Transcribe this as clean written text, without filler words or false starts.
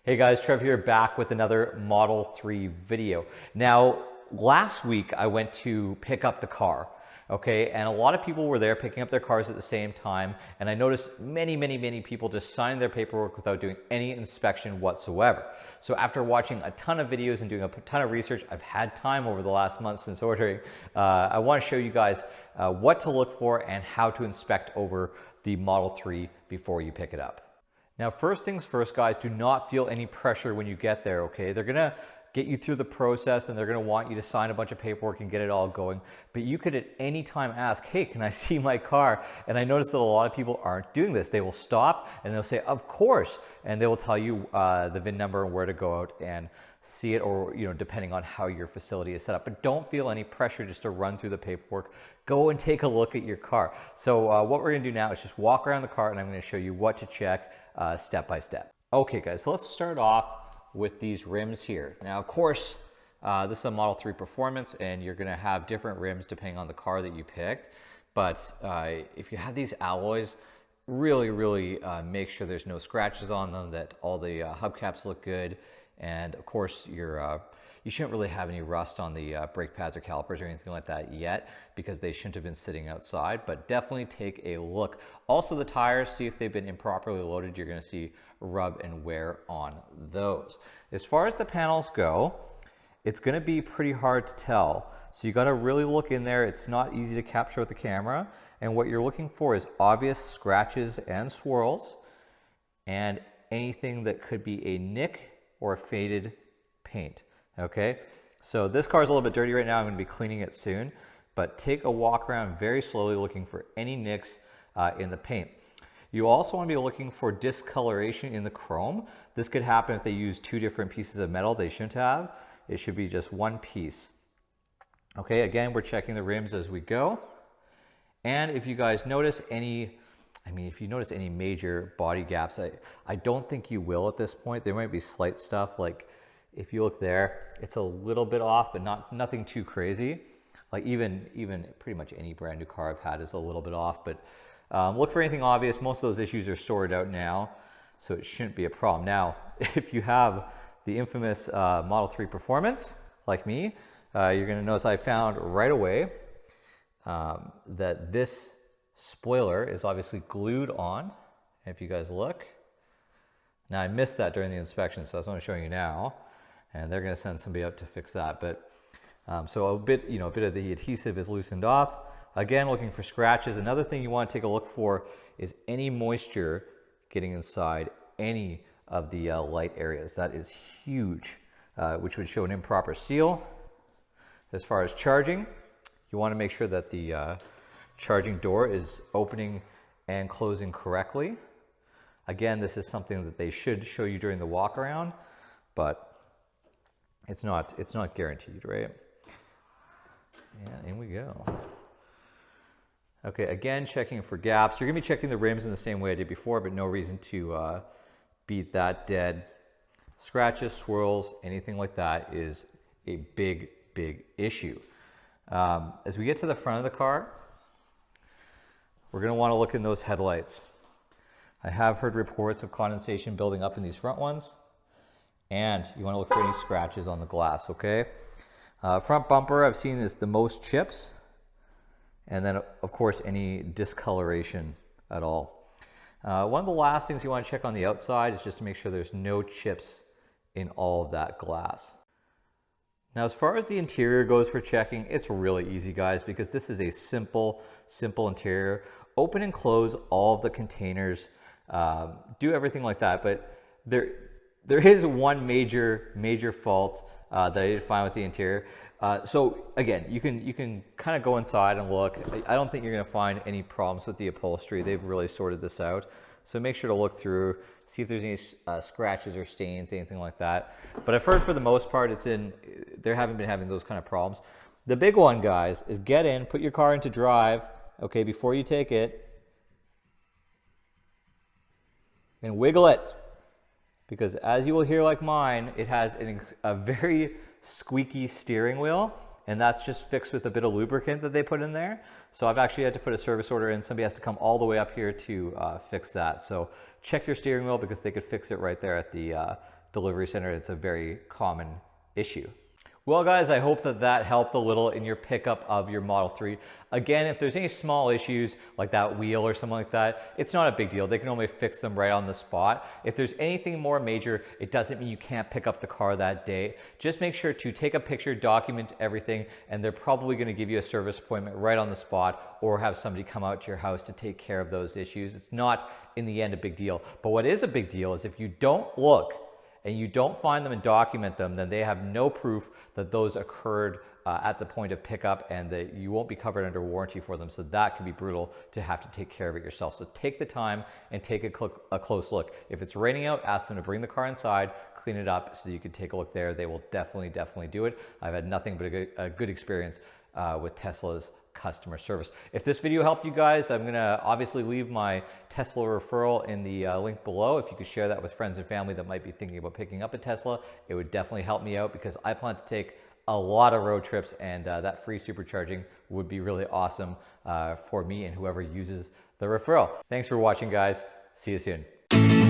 Hey guys, Trev here back with another Model 3 video. Now, last week I went to pick up the car, okay? And a lot of people were there picking up their cars at the same time. And I noticed many people just signed their paperwork without doing any inspection whatsoever. So after watching a ton of videos and doing a ton of research, I've had time over the last month since ordering. I want to show you guys what to look for and how to inspect over the Model 3 before you pick it up. Now, first things first, guys, do not feel any pressure when you get there, okay? They're gonna get you through the process and they're gonna want you to sign a bunch of paperwork and get it all going. But you could at any time ask, hey, can I see my car? And I noticed that a lot of people aren't doing this. They will stop and they'll say, of course. And they will tell you the VIN number and where to go out and see it, or depending on how your facility is set up. But don't feel any pressure just to run through the paperwork. Go and take a look at your car. So what we're gonna do now is just walk around the car and I'm gonna show you what to check step by step. Okay guys, so let's start off with these rims here. Now of course, this is a Model 3 Performance and you're gonna have different rims depending on the car that you picked. But if you have these alloys, really make sure there's no scratches on them, that all the hubcaps look good. And of course, you shouldn't really have any rust on the brake pads or calipers or anything like that yet, because they shouldn't have been sitting outside, but definitely take a look. Also the tires, see if they've been improperly loaded. You're gonna see rub and wear on those. As far as the panels go, it's gonna be pretty hard to tell. So you gotta really look in there. It's not easy to capture with the camera. And what you're looking for is obvious scratches and swirls and anything that could be a nick or a faded paint. Okay, so this car is a little bit dirty right now. I'm going to be cleaning it soon, but take a walk around very slowly looking for any nicks in the paint. You also want to be looking for discoloration in the chrome. This could happen if they use two different pieces of metal. They shouldn't have. It should be just one piece. Okay, again, we're checking the rims as we go. And if you guys notice if you notice any major body gaps, I don't think you will at this point. There might be slight stuff, like if you look there, it's a little bit off, but nothing too crazy. Like even pretty much any brand new car I've had is a little bit off, but look for anything obvious. Most of those issues are sorted out now, so it shouldn't be a problem. Now, if you have the infamous Model 3 Performance, like me, you're gonna notice I found right away that this spoiler is obviously glued on. If you guys look, now I missed that during the inspection, so that's what I'm showing you now, and they're going to send somebody out to fix that. But so a bit of the adhesive is loosened off. Again, looking for scratches. Another thing you want to take a look for is any moisture getting inside any of the light areas. That is huge, which would show an improper seal. As far as charging, you want to make sure that the charging door is opening and closing correctly. Again, this is something that they should show you during the walk around, but it's not guaranteed, right? And in we go. Okay, again, checking for gaps. You're gonna be checking the rims in the same way I did before, but no reason to beat that dead. Scratches, swirls, anything like that is a big issue. As we get to the front of the car, we're gonna wanna look in those headlights. I have heard reports of condensation building up in these front ones, and you want to look for any scratches on the glass, okay? Front bumper I've seen is the most chips, and then of course any discoloration at all. One of the last things you want to check on the outside is just to make sure there's no chips in all of that glass. Now, as far as the interior goes for checking, it's really easy, guys, because this is a simple interior. Open and close all of the containers, do everything like that, but there is one major fault that I did find with the interior. So again, you can kind of go inside and look. I don't think you're going to find any problems with the upholstery. They've really sorted this out. So make sure to look through, see if there's any scratches or stains, anything like that. But I've heard for the most part, they haven't been having those kind of problems. The big one, guys, is get in, put your car into drive, okay, before you take it, and wiggle it. Because as you will hear like mine, it has a very squeaky steering wheel, and that's just fixed with a bit of lubricant that they put in there. So I've actually had to put a service order in. Somebody has to come all the way up here to fix that. So check your steering wheel because they could fix it right there at the delivery center. It's a very common issue. Well guys, I hope that helped a little in your pickup of your Model 3. Again, if there's any small issues like that wheel or something like that, it's not a big deal. They can only fix them right on the spot. If there's anything more major, it doesn't mean you can't pick up the car that day. Just make sure to take a picture, document everything, and they're probably going to give you a service appointment right on the spot or have somebody come out to your house to take care of those issues. It's not in the end a big deal. But what is a big deal is if you don't look and you don't find them and document them, then they have no proof that those occurred at the point of pickup and that you won't be covered under warranty for them. So that can be brutal to have to take care of it yourself. So take the time and take a close look. If it's raining out, ask them to bring the car inside, clean it up so you can take a look there. They will definitely do it. I've had nothing but a good experience with Tesla's customer service. If this video helped you guys, I'm gonna obviously leave my Tesla referral in the link below. If you could share that with friends and family that might be thinking about picking up a Tesla, it would definitely help me out because I plan to take a lot of road trips, and that free supercharging would be really awesome for me and whoever uses the referral. Thanks for watching, guys. See you soon.